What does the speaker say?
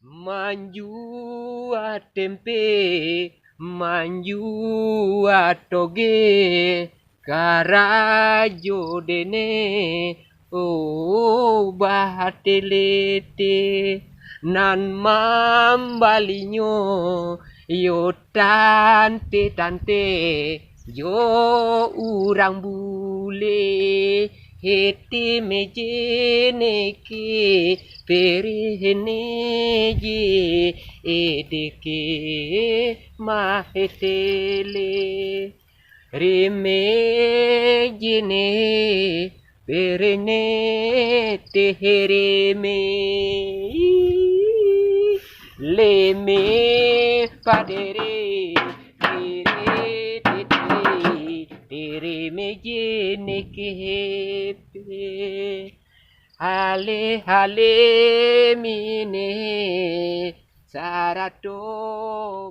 Manju a tempe, manju a toge, karajo dene, oh bahatelete, nan mambalinyo, yo tante, yo urang bule, heti mejeneke, periheneje, edeke mahetele, remejene, perene tehereme, leme padere, teremejene kehepe. Hale mine sarato